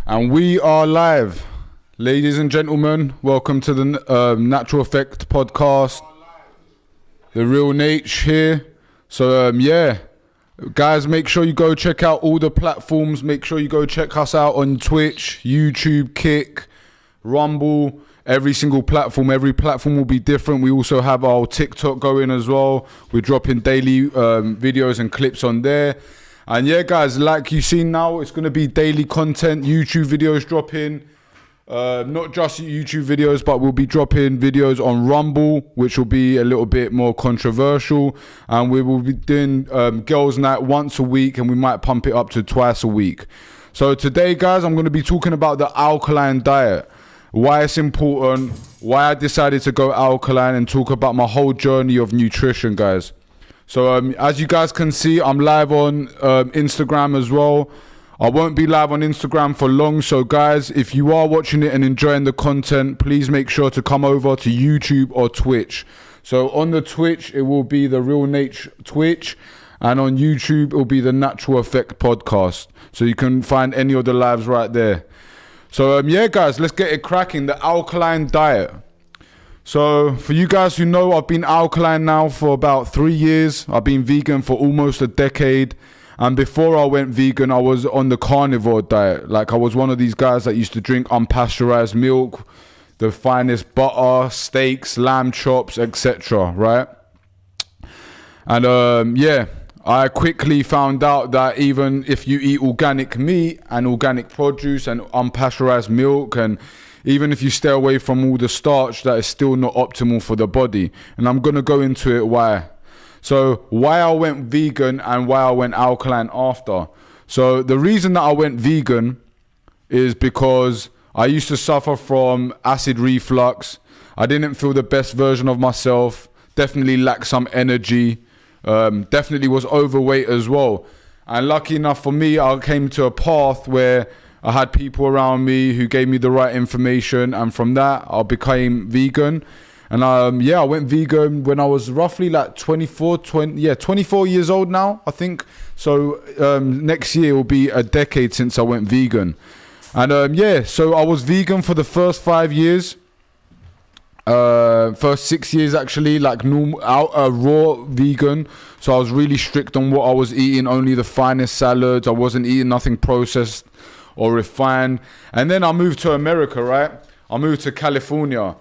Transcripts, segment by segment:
And we are live. Ladies and gentlemen, welcome to the Natural Effect podcast. The Real Nate here. So, guys, make sure you go check out all the platforms. Make sure you go check us out on Twitch, YouTube, Kick, Rumble, every single platform. Every platform will be different. We also have our TikTok going as well. We're dropping daily videos and clips on there. And yeah, guys, like you've seen now, it's going to be daily content, YouTube videos dropping. Not just YouTube videos, but we'll be dropping videos on Rumble, which will be a little bit more controversial. And we will be doing Girls Night once a week, and we might pump it up to twice a week. So today, guys, I'm going to be talking about the alkaline diet, why it's important, why I decided to go alkaline, and talk about my whole journey of nutrition, guys. So as you guys can see, I'm live on Instagram as well. I won't be live on Instagram for long. So guys, if you are watching it and enjoying the content, please make sure to come over to YouTube or Twitch. So on the Twitch, it will be the Real Nate Twitch. And on YouTube, it will be the Natural Effect podcast. So you can find any of the lives right there. So yeah, guys, let's get it cracking. The alkaline diet. So for you guys who know, I've been alkaline now for about 3 years. I've been vegan for almost a decade. And before I went vegan, I was on the carnivore diet. Like, I was one of these guys that used to drink unpasteurized milk, the finest butter, steaks, lamb chops, etc. Right? And yeah, I quickly found out that even if you eat organic meat and organic produce and unpasteurized milk, and even if you stay away from all the starch, that is still not optimal for the body. And I'm going to go into it why. So why I went vegan and why I went alkaline after. So the reason that I went vegan is because I used to suffer from acid reflux. I didn't feel the best version of myself. Definitely lacked some energy. Definitely was overweight as well. And lucky enough for me, I came to a path where I had people around me who gave me the right information, and from that I became vegan. And I went vegan when I was roughly like 24 years old now, I think. So next year will be a decade since I went vegan. And so I was vegan for the first 5 years. First 6 years actually, like normal, raw vegan. So I was really strict on what I was eating, only the finest salads. I wasn't eating nothing processed or refined. And then I moved to America, right? I moved to California.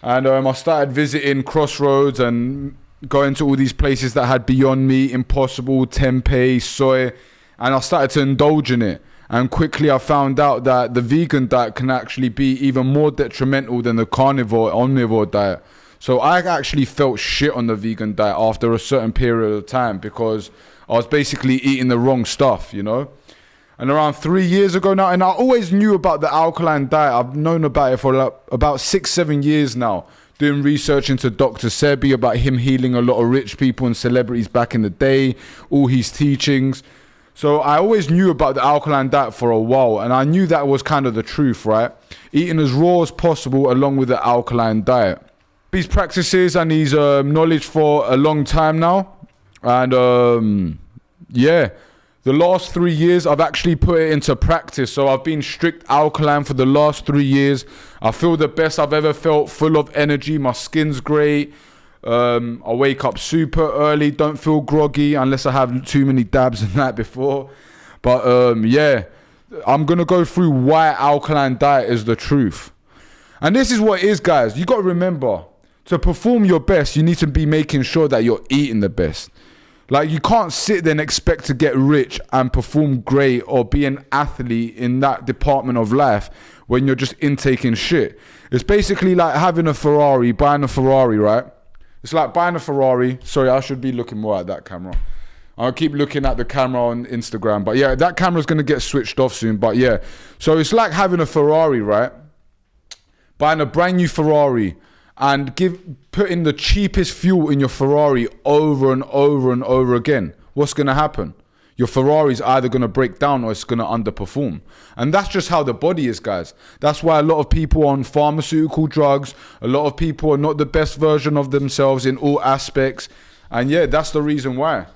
And I started visiting Crossroads and going to all these places that had Beyond Meat, Impossible, Tempeh, soy. And I started to indulge in it. And quickly I found out that the vegan diet can actually be even more detrimental than the carnivore, omnivore diet. So I actually felt shit on the vegan diet after a certain period of time, because I was basically eating the wrong stuff, you know? And around 3 years ago now, and I always knew about the alkaline diet. I've known about it for about 6-7 years now, doing research into Dr. Sebi, about him healing a lot of rich people and celebrities back in the day, all his teachings. So I always knew about the alkaline diet for a while, and I knew that was kind of the truth, right? Eating as raw as possible along with the alkaline diet. These practices and these knowledge for a long time now. And the last 3 years, I've actually put it into practice. So I've been strict alkaline for the last 3 years. I feel the best I've ever felt, full of energy. My skin's great. I wake up super early, don't feel groggy unless I have too many dabs the night before. But I'm going to go through why alkaline diet is the truth. And this is what it is, guys. You got to remember, to perform your best, you need to be making sure that you're eating the best. Like, you can't sit there and expect to get rich and perform great or be an athlete in that department of life when you're just intaking shit. It's basically like having a Ferrari, buying a Ferrari, right? It's like buying a Ferrari. Sorry, I should be looking more at that camera. I'll keep looking at the camera on Instagram. But yeah, that camera's going to get switched off soon. But yeah, so it's like having a Ferrari, right? Buying a brand new Ferrari and putting the cheapest fuel in your Ferrari over and over and over again. What's going to happen? Your Ferrari's either going to break down or it's going to underperform. And that's just how the body is, guys. That's why a lot of people are on pharmaceutical drugs. A lot of people are not the best version of themselves in all aspects. And yeah, that's the reason why.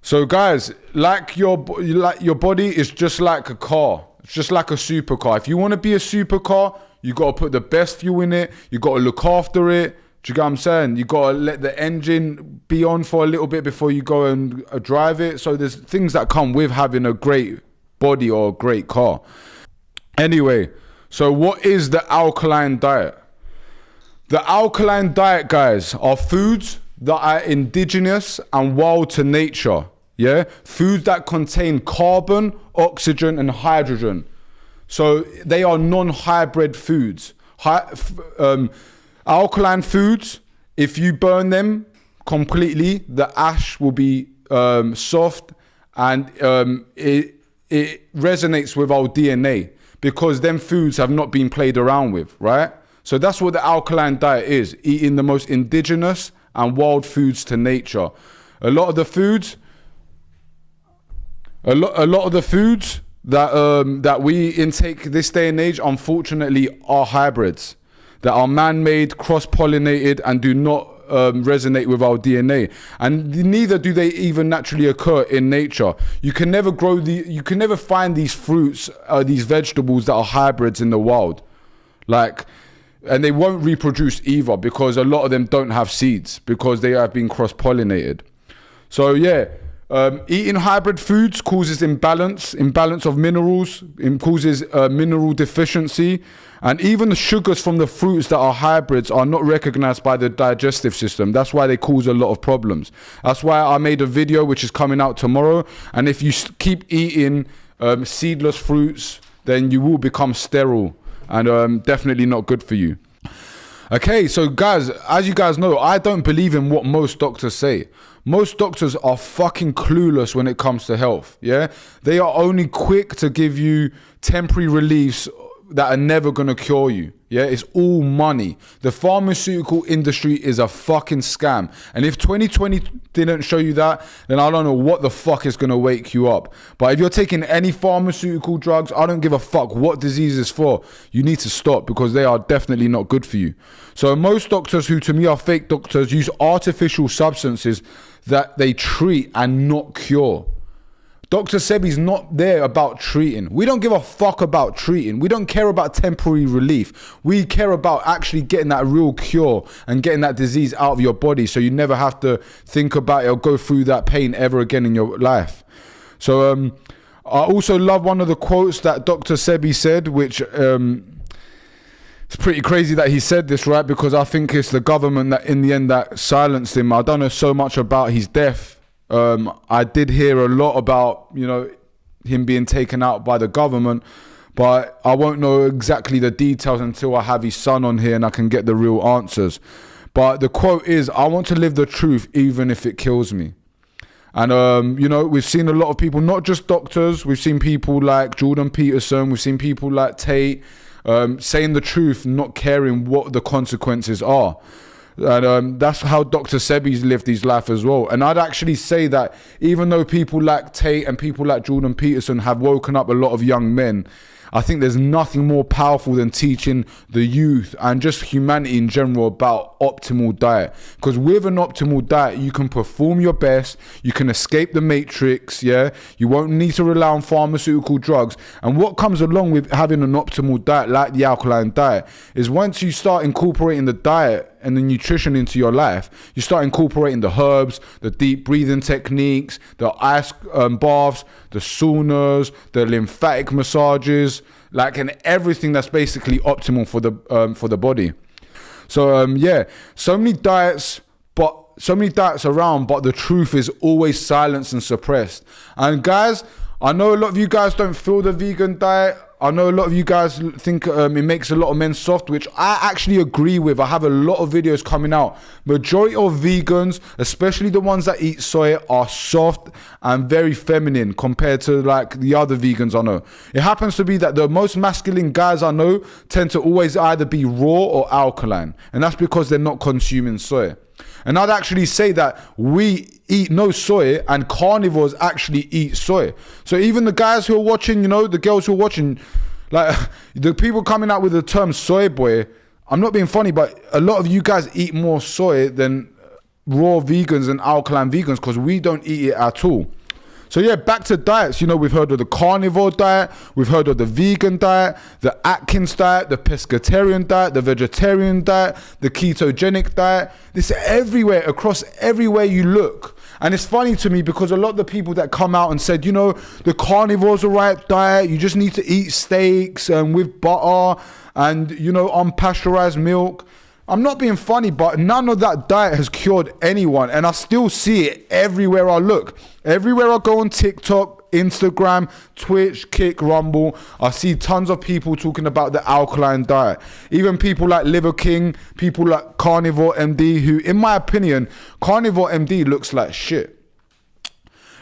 So guys, your body is just like a car. It's just like a supercar. If you want to be a supercar, you got to put the best fuel in it. You got to look after it. Do you get what I'm saying? You got to let the engine be on for a little bit before you go and drive it. So there's things that come with having a great body or a great car. Anyway, so what is the alkaline diet? The alkaline diet, guys, are foods that are indigenous and wild to nature. Yeah, foods that contain carbon, oxygen, and hydrogen. So they are non-hybrid foods. Alkaline foods, if you burn them completely, the ash will be soft, and it resonates with our DNA because them foods have not been played around with, right? So that's what the alkaline diet is: eating the most indigenous and wild foods to nature. A lot of the foods that we intake this day and age, unfortunately, are hybrids that are man-made, cross-pollinated, and do not resonate with our DNA. And neither do they even naturally occur in nature. You can never find these fruits, these vegetables that are hybrids in the wild. And they won't reproduce either because a lot of them don't have seeds because they have been cross-pollinated. So yeah, eating hybrid foods causes imbalance of minerals. It causes mineral deficiency. And even the sugars from the fruits that are hybrids are not recognized by the digestive system. That's why they cause a lot of problems. That's why I made a video which is coming out tomorrow. And if you keep eating seedless fruits, then you will become sterile and definitely not good for you. Okay, so guys, as you guys know, I don't believe in what most doctors say. Most doctors are fucking clueless when it comes to health, yeah? They are only quick to give you temporary reliefs that are never going to cure you, yeah? It's all money. The pharmaceutical industry is a fucking scam. And if 2020 didn't show you that, then I don't know what the fuck is going to wake you up. But if you're taking any pharmaceutical drugs, I don't give a fuck what disease it's for. You need to stop because they are definitely not good for you. So most doctors, who to me are fake doctors, use artificial substances that they treat and not cure. Dr. Sebi's not there about treating. We don't give a fuck about treating. We don't care about temporary relief. We care about actually getting that real cure and getting that disease out of your body so you never have to think about it or go through that pain ever again in your life. So I also love one of the quotes that Dr. Sebi said, which it's pretty crazy that he said this, right? Because I think it's the government that in the end that silenced him. I don't know so much about his death. I did hear a lot about, him being taken out by the government, but I won't know exactly the details until I have his son on here and I can get the real answers. But the quote is, "I want to live the truth even if it kills me." And, we've seen a lot of people, not just doctors. We've seen people like Jordan Peterson. We've seen people like Tate saying the truth, not caring what the consequences are. And that's how Dr. Sebi's lived his life as well. And I'd actually say that even though people like Tate and people like Jordan Peterson have woken up a lot of young men, I think there's nothing more powerful than teaching the youth and just humanity in general about optimal diet. Because with an optimal diet, you can perform your best, you can escape the matrix, yeah? You won't need to rely on pharmaceutical drugs. And what comes along with having an optimal diet like the alkaline diet is once you start incorporating the diet and the nutrition into your life, you start incorporating the herbs, the deep breathing techniques, the ice baths, the saunas, the lymphatic massages, and everything that's basically optimal for the body. So so many diets around, but the truth is always silenced and suppressed. And guys, I know a lot of you guys don't feel the vegan diet. I know a lot of you guys think it makes a lot of men soft, which I actually agree with. I have a lot of videos coming out. Majority of vegans, especially the ones that eat soy, are soft and very feminine compared to the other vegans I know. It happens to be that the most masculine guys I know tend to always either be raw or alkaline. And that's because they're not consuming soy. And I'd actually say that we eat no soy and carnivores actually eat soy. So even the guys who are watching, the girls who are watching, the people coming out with the term soy boy, I'm not being funny, but a lot of you guys eat more soy than raw vegans and alkaline vegans because we don't eat it at all. So yeah, back to diets. You know, we've heard of the carnivore diet, we've heard of the vegan diet, the Atkins diet, the pescatarian diet, the vegetarian diet, the ketogenic diet. This is everywhere, across everywhere you look. And it's funny to me because a lot of the people that come out and said, you know, the carnivore's the right diet, you just need to eat steaks and with butter and, you know, unpasteurized milk. I'm not being funny, but none of that diet has cured anyone. And I still see it everywhere I look. Everywhere I go on TikTok, Instagram, Twitch, Kick, Rumble, I see tons of people talking about the alkaline diet. Even people like Liver King, people like Carnivore MD, who, in my opinion, Carnivore MD looks like shit.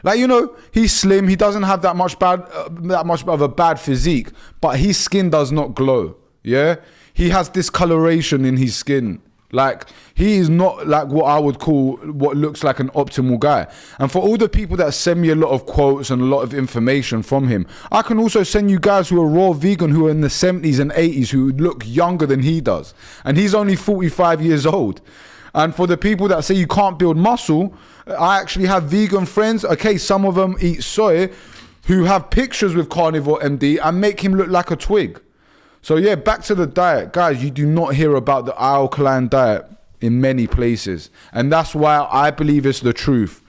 Like, you know, he's slim, he doesn't have that much of a bad physique, but his skin does not glow, yeah? He has discoloration in his skin. Like, he is not like what I would call what looks like an optimal guy. And for all the people that send me a lot of quotes and a lot of information from him, I can also send you guys who are raw vegan, who are in the 70s and 80s, who look younger than he does. And he's only 45 years old. And for the people that say you can't build muscle, I actually have vegan friends. Okay, some of them eat soy, who have pictures with Carnivore MD and make him look like a twig. So yeah, back to the diet. Guys, you do not hear about the alkaline diet in many places. And that's why I believe it's the truth.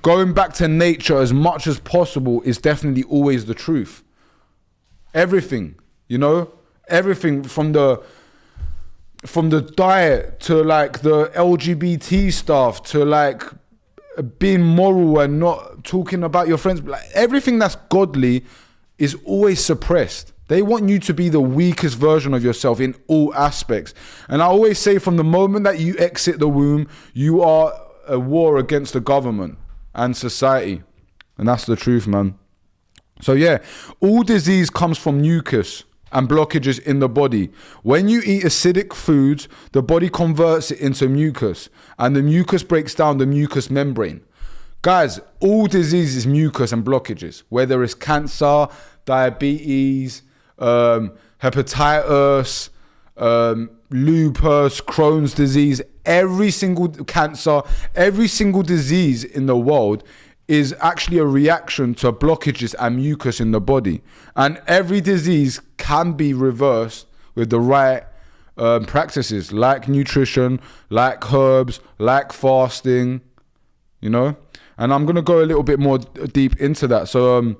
Going back to nature as much as possible is definitely always the truth. Everything, you know, everything from the diet to like the LGBT stuff to like being moral and not talking about your friends. Like, everything that's godly is always suppressed. They want you to be the weakest version of yourself in all aspects. And I always say, from the moment that you exit the womb, you are a war against the government and society. And that's the truth, man. So yeah, all disease comes from mucus and blockages in the body. When you eat acidic foods, the body converts it into mucus, and the mucus breaks down the mucous membrane. Guys, all disease is mucus and blockages, whether it's cancer, diabetes, hepatitis, lupus, Crohn's disease, every single cancer, every single disease in the world is actually a reaction to blockages and mucus in the body. And every disease can be reversed with the right practices, like nutrition, like herbs, like fasting, you know? And I'm going to go a little bit more deep into that. So,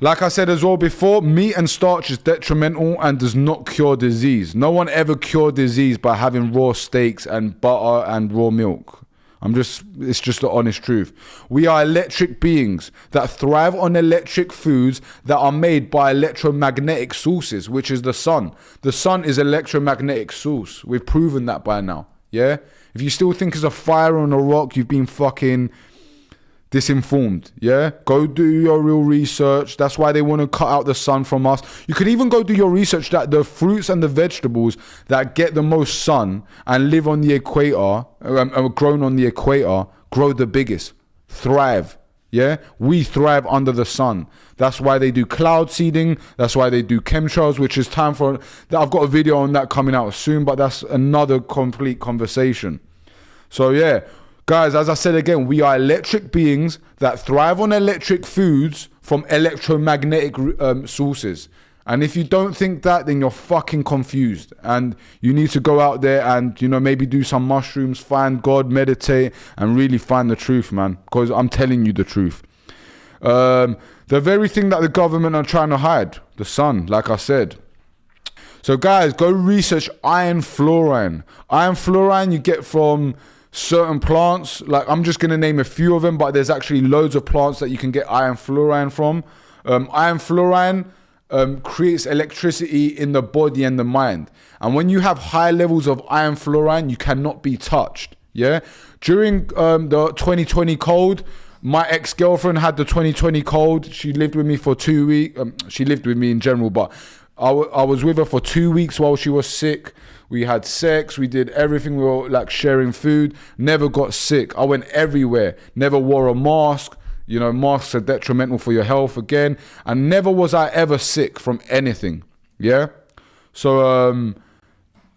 like I said as well before, meat and starch is detrimental and does not cure disease. No one ever cured disease by having raw steaks and butter and raw milk. It's just the honest truth. We are electric beings that thrive on electric foods that are made by electromagnetic sources, which is the sun. The sun is electromagnetic source. We've proven that by now, yeah? If you still think it's a fire on a rock, you've been fucking disinformed, yeah? Go do your real research. That's why they want to cut out the sun from us. You could even go do your research that the fruits and the vegetables that get the most sun and live on the equator, are grown on the equator, grow the biggest, thrive, yeah? We thrive under the sun. That's why they do cloud seeding. That's why they do chemtrails, which is time for, I've got a video on that coming out soon, but that's another complete conversation. So yeah, guys, as I said again, we are electric beings that thrive on electric foods from electromagnetic sources. And if you don't think that, then you're fucking confused. And you need to go out there and, you know, maybe do some mushrooms, find God, meditate, and really find the truth, man. Because I'm telling you the truth. The very thing that the government are trying to hide, the sun, like I said. So guys, go research iron fluorine. Iron fluorine you get from certain plants. Like, I'm just going to name a few of them, but there's actually loads of plants that you can get iron fluorine from. Iron fluorine creates electricity in the body and the mind. And when you have high levels of iron fluorine, you cannot be touched. Yeah. During the 2020 cold, my ex-girlfriend had the 2020 cold. She lived with me for 2 weeks. She lived with me in general, but I was with her for 2 weeks while she was sick. We had sex, we did everything, we were like sharing food, never got sick. I went everywhere, never wore a mask. You know, masks are detrimental for your health again. And never was I ever sick from anything, yeah? So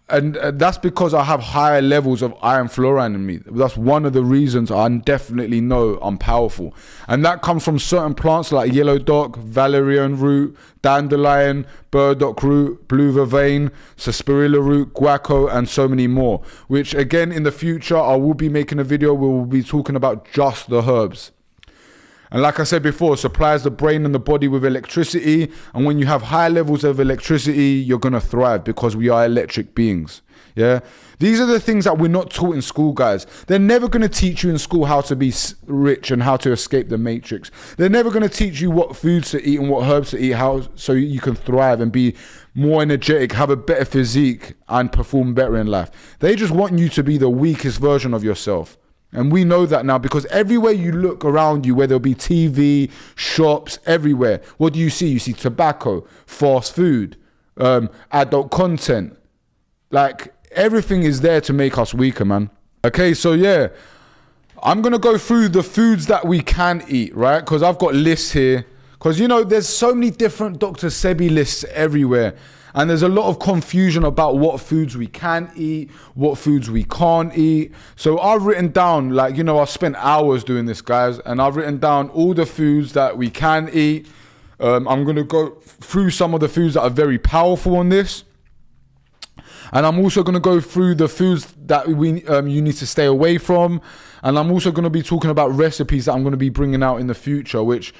And that's because I have higher levels of iron fluoride in me. That's one of the reasons I definitely know I'm powerful. And that comes from certain plants like yellow dock, valerian root, dandelion, burdock root, blue vervain, sarsaparilla root, guaiaco, and so many more. Which again, in the future, I will be making a video where we'll be talking about just the herbs. And like I said before, supplies the brain and the body with electricity. And when you have high levels of electricity, you're going to thrive because we are electric beings. Yeah. These are the things that we're not taught in school, guys. They're never going to teach you in school how to be rich and how to escape the matrix. They're never going to teach you what foods to eat and what herbs to eat, so you can thrive and be more energetic, have a better physique and perform better in life. They just want you to be the weakest version of yourself. And we know that now because everywhere you look around you, whether it be TV, shops, everywhere, what do you see? You see tobacco, fast food, adult content. Like everything is there to make us weaker, man. Okay, so yeah, I'm going to go through the foods that we can eat, right? Because I've got lists here. Because, you know, there's so many different Dr. Sebi lists everywhere. And there's a lot of confusion about what foods we can eat, what foods we can't eat. So I've written down, like, you know, I spent hours doing this, guys. And I've written down all the foods that we can eat. I'm going to go through some of the foods that are very powerful on this. And I'm also going to go through the foods that you need to stay away from. And I'm also going to be talking about recipes that I'm going to be bringing out in the future, which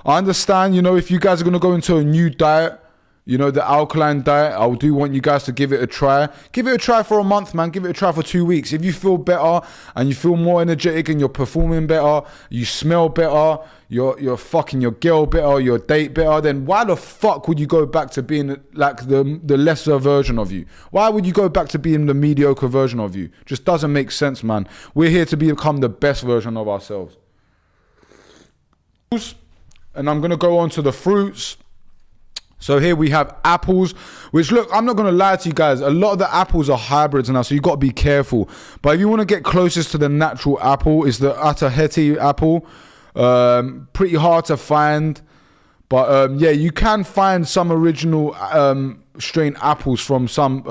I understand, you know, if you guys are going to go into a new diet, you know, the alkaline diet, I do want you guys to give it a try. Give it a try for a month, man. Give it a try for 2 weeks. If you feel better and you feel more energetic and you're performing better, you smell better, you're fucking your girl better, your date better, then why the fuck would you go back to being like the lesser version of you? Why would you go back to being the mediocre version of you? Just doesn't make sense, man. We're here to become the best version of ourselves. And I'm going to go on to the fruits. So here we have apples, which, look, I'm not going to lie to you guys. A lot of the apples are hybrids now, so you got to be careful. But if you want to get closest to the natural apple, is the Ataheti apple. Pretty hard to find. But yeah, you can find some original strain apples from some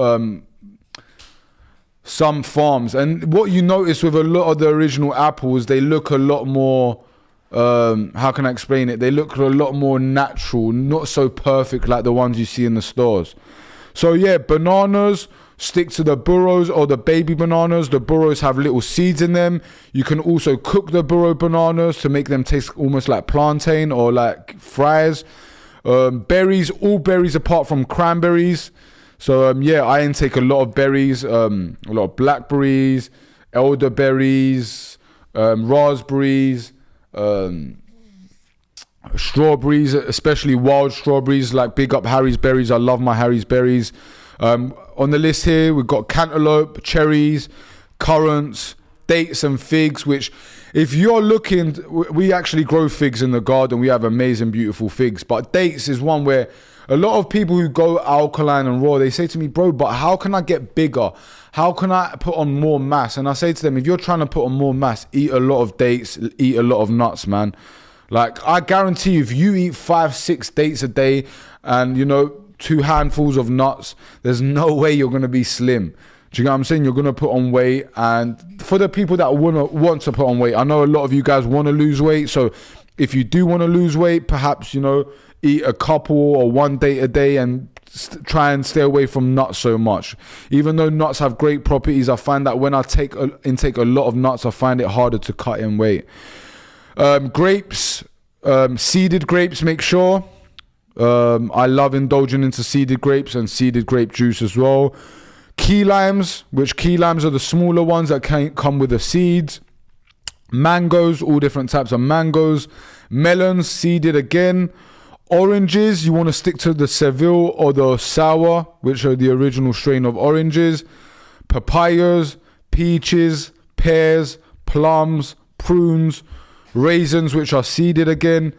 farms. And what you notice with a lot of the original apples, they look a lot more... how can I explain it? They look a lot more natural, not so perfect like the ones you see in the stores. So yeah, bananas, stick to the burros or the baby bananas. The burros have little seeds in them. You can also cook the burro bananas to make them taste almost like plantain or like fries. Berries, all berries apart from cranberries. So yeah, I intake a lot of berries, a lot of blackberries, elderberries, raspberries, strawberries, especially wild strawberries. Like, big up Harry's berries. I love my Harry's berries. On the list here, we've got cantaloupe, cherries, currants, dates and figs, which, if you're looking, we actually grow figs in the garden. We have amazing, beautiful figs. But dates is one where a lot of people who go alkaline and raw, they say to me, bro, but how can I get bigger? How can I put on more mass? And I say to them, if you're trying to put on more mass, eat a lot of dates, eat a lot of nuts, man. Like, I guarantee you, if you eat 5-6 dates a day and, you know, 2 handfuls of nuts, there's no way you're going to be slim. Do you know what I'm saying? You're going to put on weight. And for the people that want to put on weight, I know a lot of you guys want to lose weight. So if you do want to lose weight, perhaps, you know, eat a couple or 1 date a day and try and stay away from nuts so much. Even though nuts have great properties, I find that when I intake a lot of nuts, I find it harder to cut in weight. Grapes, seeded grapes, make sure. I love indulging into seeded grapes and seeded grape juice as well. Key limes, which key limes are the smaller ones that can come with the seeds. Mangoes, all different types of mangoes. Melons, seeded again. Oranges, you want to stick to the Seville or the sour, which are the original strain of oranges. Papayas, peaches, pears, plums, prunes, raisins, which are seeded again.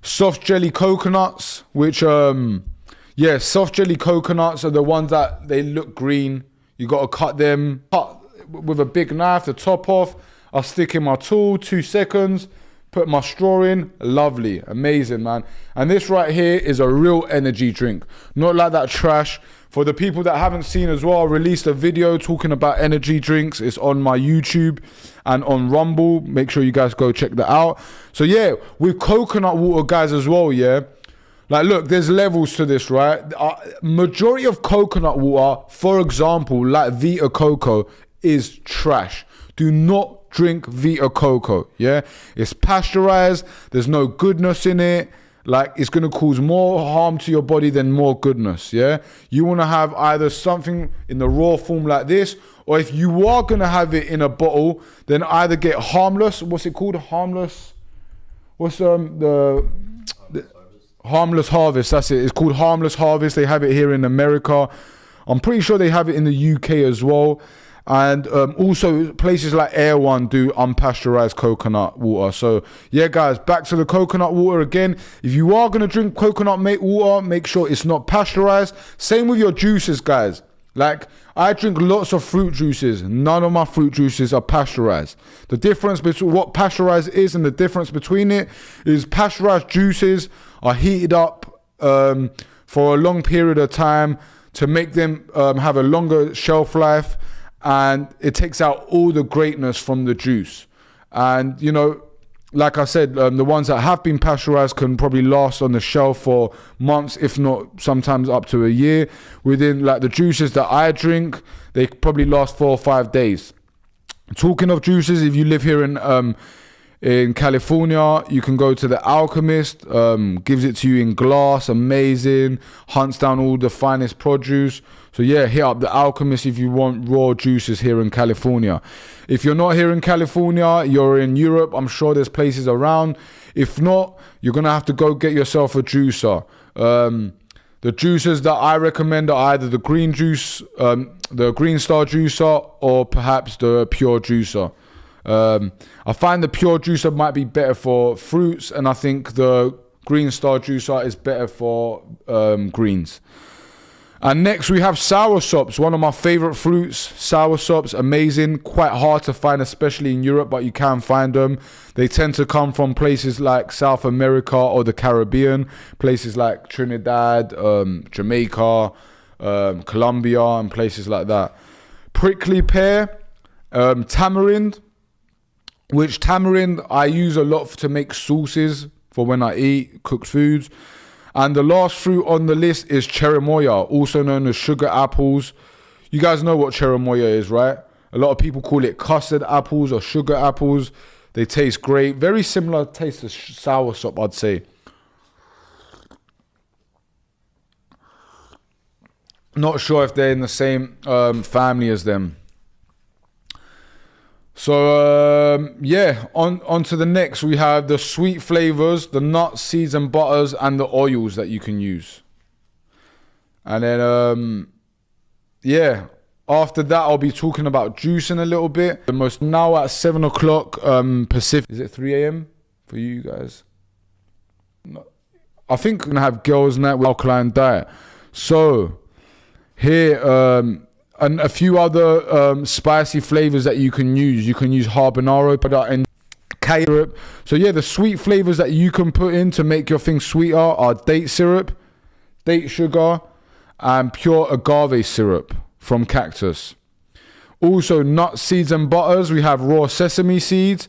Soft jelly coconuts, which soft jelly coconuts are the ones that they look green. You got to cut them with a big knife, the top off. I'll stick in my tool, 2 seconds. Put my straw in. Lovely. Amazing, man. And this right here is a real energy drink. Not like that trash For the people that haven't seen as well, I released a video talking about energy drinks. It's on my YouTube and on Rumble. Make sure you guys go check that out. So yeah, with coconut water, guys, as well, yeah. Like, look, there's levels to this, right? Majority of coconut water, for example, like Vita Coco, is trash. Do not drink Vita Coco, yeah? It's pasteurized. There's no goodness in it. Like, it's going to cause more harm to your body than more goodness, yeah? You want to have either something in the raw form like this, or if you are going to have it in a bottle, then either get Harmless. What's it called? Harmless? What's the Harmless Harvest. That's it. It's called Harmless Harvest. They have it here in America. I'm pretty sure they have it in the UK as well. And also places like Air One do unpasteurized coconut water. So yeah, guys, back to the coconut water again. If you are going to drink coconut water, make sure it's not pasteurized. Same with your juices, guys. Like, I drink lots of fruit juices. None of my fruit juices are pasteurized. The difference between what pasteurized is and the difference between it is pasteurized juices are heated up for a long period of time to make them have a longer shelf life. And it takes out all the greatness from the juice. And, you know, like I said, the ones that have been pasteurized can probably last on the shelf for months, if not sometimes up to a year. Within, like, the juices that I drink, they probably last 4 or 5 days. Talking of juices, if you live here in California, you can go to the Alchemist, gives it to you in glass, amazing, hunts down all the finest produce. So yeah, hit up the Alchemist if you want raw juices here in California. If you're not here in California, you're in Europe, I'm sure there's places around. If not, you're gonna have to go get yourself a juicer. The juices that I recommend are either the green juice, the Green Star juicer, or perhaps the Pure juicer. I find the Pure juicer might be better for fruits, and I think the Green Star juicer is better for greens. And next we have soursops, one of my favorite fruits. Soursops, amazing, quite hard to find, especially in Europe, but you can find them. They tend to come from places like South America or the Caribbean, places like Trinidad, Jamaica, Colombia, and places like that. Prickly pear, tamarind, which tamarind I use a lot to make sauces for when I eat cooked foods. And the last fruit on the list is cherimoya, also known as sugar apples. You guys know what cherimoya is, right? A lot of people call it custard apples or sugar apples. They taste great. Very similar taste to soursop, I'd say. Not sure if they're in the same family as them. So yeah, on to the next. We have the sweet flavors, the nuts, seeds and butters, and the oils that you can use. And then yeah, after that I'll be talking about juicing a little bit. The most now at 7 o'clock Pacific. Is it 3 a.m. for you guys? No. I think I'm gonna have girls' night with Alkaline Diet. So here and a few other spicy flavors that you can use. You can use habanero and syrup. So yeah, the sweet flavors that you can put in to make your thing sweeter are date syrup, date sugar, and pure agave syrup from cactus. Also, nuts, seeds, and butters. We have raw sesame seeds,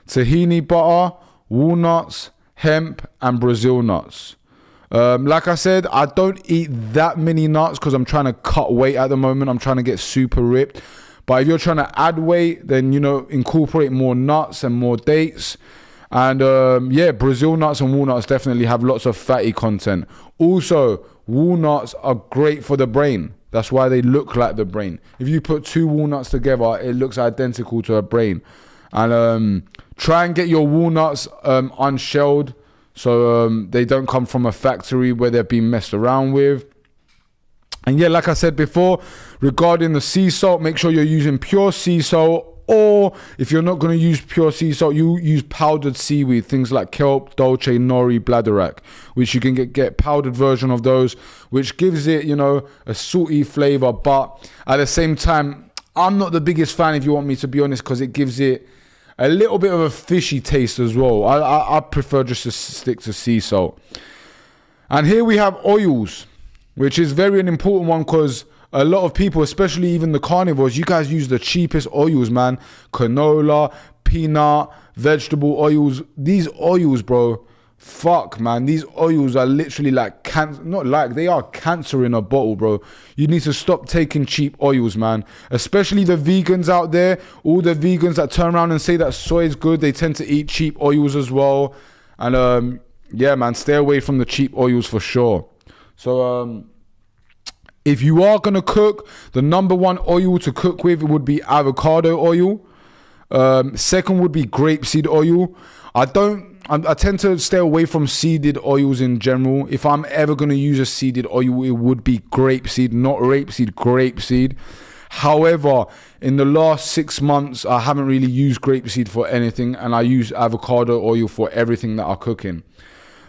tahini butter, walnuts, hemp, and Brazil nuts. Like I said, I don't eat that many nuts because I'm trying to cut weight at the moment. I'm trying to get super ripped. But if you're trying to add weight, then, you know, incorporate more nuts and more dates. And yeah, Brazil nuts and walnuts definitely have lots of fatty content. Also, walnuts are great for the brain. That's why they look like the brain. If you put 2 walnuts together, it looks identical to a brain. And try and get your walnuts unshelled, so they don't come from a factory where they've been messed around with. And yeah, like I said before, regarding the sea salt, make sure you're using pure sea salt, or if you're not going to use pure sea salt, you use powdered seaweed, things like kelp, dolce, nori, bladderwrack, which you can get powdered version of those, which gives it, you know, a salty flavor. But at the same time, I'm not the biggest fan, if you want me to be honest, because it gives it a little bit of a fishy taste as well. I prefer just to stick to sea salt. And here we have oils. which is very an important one because a lot of people, especially even the carnivores, you guys use the cheapest oils, man. Canola, peanut, vegetable oils. These oils, bro, fuck, man. These oils are literally like they are cancer in a bottle, bro. You need to stop taking cheap oils, man. Especially the vegans out there. All the vegans that turn around and say that soy is good, they tend to eat cheap oils as well. And yeah, man, stay away from the cheap oils for sure. So if you are gonna cook, the number one oil to cook with would be avocado oil. Second would be grapeseed oil. I tend to stay away from seeded oils in general. If I'm ever going to use a seeded oil, it would be grapeseed, not rapeseed, grapeseed. However, in the last 6 months, I haven't really used grapeseed for anything, and I use avocado oil for everything that I cook in.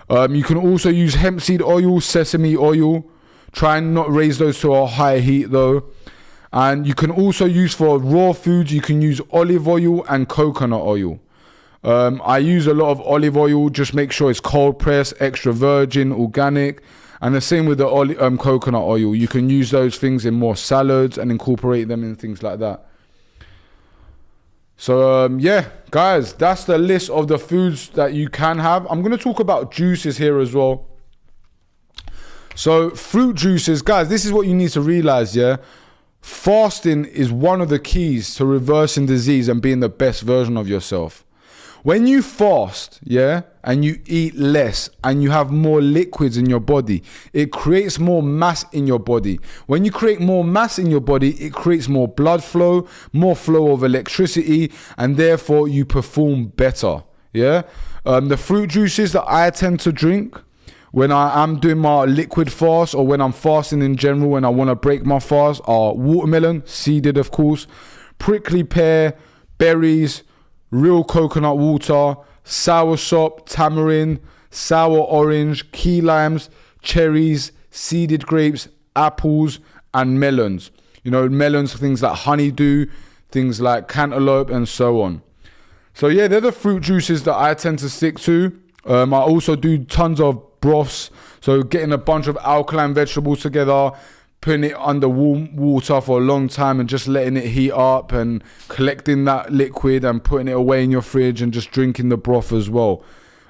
You can also use hemp seed oil, sesame oil. Try and not raise those to a high heat though. And you can also use for raw foods, you can use olive oil and coconut oil. I use a lot of olive oil, just make sure it's cold pressed, extra virgin, organic. And the same with the coconut oil. You can use those things in more salads and incorporate them in things like that. So yeah, guys, that's the list of the foods that you can have. I'm going to talk about juices here as well. So fruit juices, guys, this is what you need to realize, yeah? Fasting is one of the keys to reversing disease and being the best version of yourself. When you fast, yeah, and you eat less and you have more liquids in your body, it creates more mass in your body. When you create more mass in your body, it creates more blood flow, more flow of electricity, and therefore you perform better, yeah? The fruit juices that I tend to drink when I am doing my liquid fast or when I'm fasting in general and I want to break my fast are watermelon, seeded of course, prickly pear, berries, real coconut water, soursop, tamarind, sour orange, key limes, cherries, seeded grapes, apples, and melons. You know, melons, things like honeydew, things like cantaloupe, and so on. So yeah, they're the fruit juices that I tend to stick to. I also do tons of broths, so getting a bunch of alkaline vegetables together, putting it under warm water for a long time and just letting it heat up and collecting that liquid and putting it away in your fridge and just drinking the broth as well.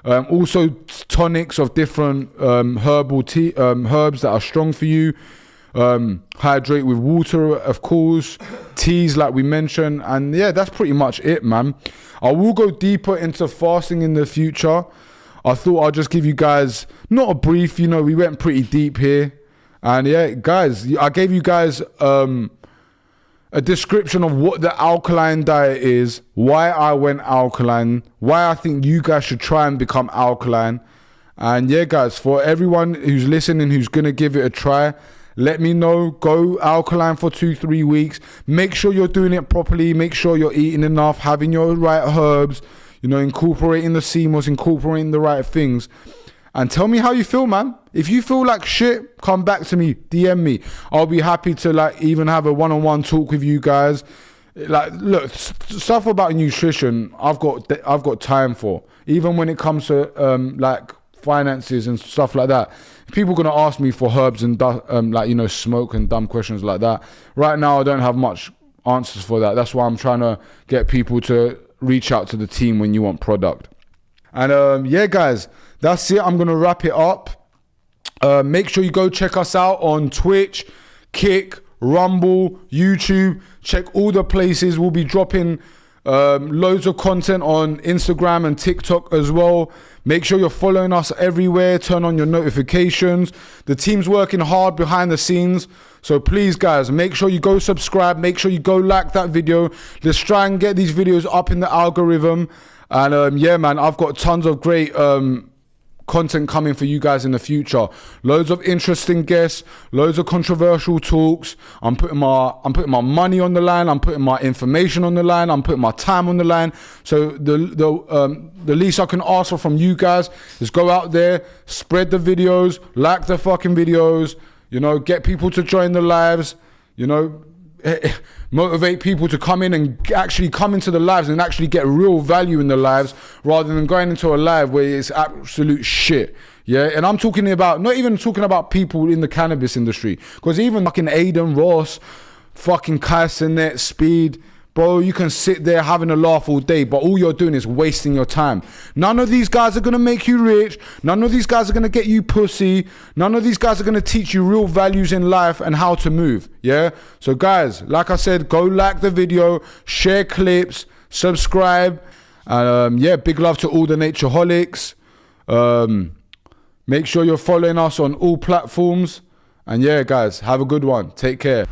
Also tonics of different herbal tea, herbs that are strong for you. Hydrate with water, of course, teas like we mentioned, and yeah, that's pretty much it, man. I will go deeper into fasting in the future. I thought I'll just give you guys, not a brief, you know, we went pretty deep here. And yeah, guys, I gave you guys a description of what the alkaline diet is, why I went alkaline, why I think you guys should try and become alkaline. And yeah, guys, for everyone who's listening, who's going to give it a try, let me know. Go alkaline for 2-3 weeks. Make sure you're doing it properly. Make sure you're eating enough, having your right herbs, you know, incorporating the CMOS, incorporating the right things. And tell me how you feel, man. If you feel like shit, come back to me, DM me. I'll be happy to like even have a one-on-one talk with you guys. Like, look, stuff about nutrition, I've got time for. Even when it comes to like finances and stuff like that. People are gonna ask me for herbs and like, you know, smoke and dumb questions like that. Right now, I don't have much answers for that. That's why I'm trying to get people to reach out to the team when you want product. And yeah, guys, that's it. I'm gonna wrap it up. Make sure you go check us out on Twitch, Kick, Rumble, YouTube. Check all the places. We'll be dropping loads of content on Instagram and TikTok as well. Make sure you're following us everywhere. Turn on your notifications. The team's working hard behind the scenes. So please, guys, make sure you go subscribe. Make sure you go like that video. Let's try and get these videos up in the algorithm. And yeah, man, I've got tons of great content coming for you guys in the future. Loads of interesting guests, loads of controversial talks. I'm putting my money on the line. I'm putting my information on the line. I'm putting my time on the line. So the least I can ask for from you guys is go out there, spread the videos, like the fucking videos, you know, get people to join the lives, you know, motivate people to come in and actually come into the lives and actually get real value in the lives, rather than going into a live where it's absolute shit. Yeah, and I'm talking about, not even talking about people in the cannabis industry, because even fucking Aiden Ross, fucking Kaisenet, Speed, bro, you can sit there having a laugh all day, but all you're doing is wasting your time. None of these guys are gonna make you rich. None of these guys are gonna get you pussy. None of these guys are gonna teach you real values in life and how to move. Yeah, so guys, like I said, go like the video, share clips, subscribe. Yeah, big love to all the Natureholics. Make sure you're following us on all platforms. And yeah, guys, have a good one. Take care.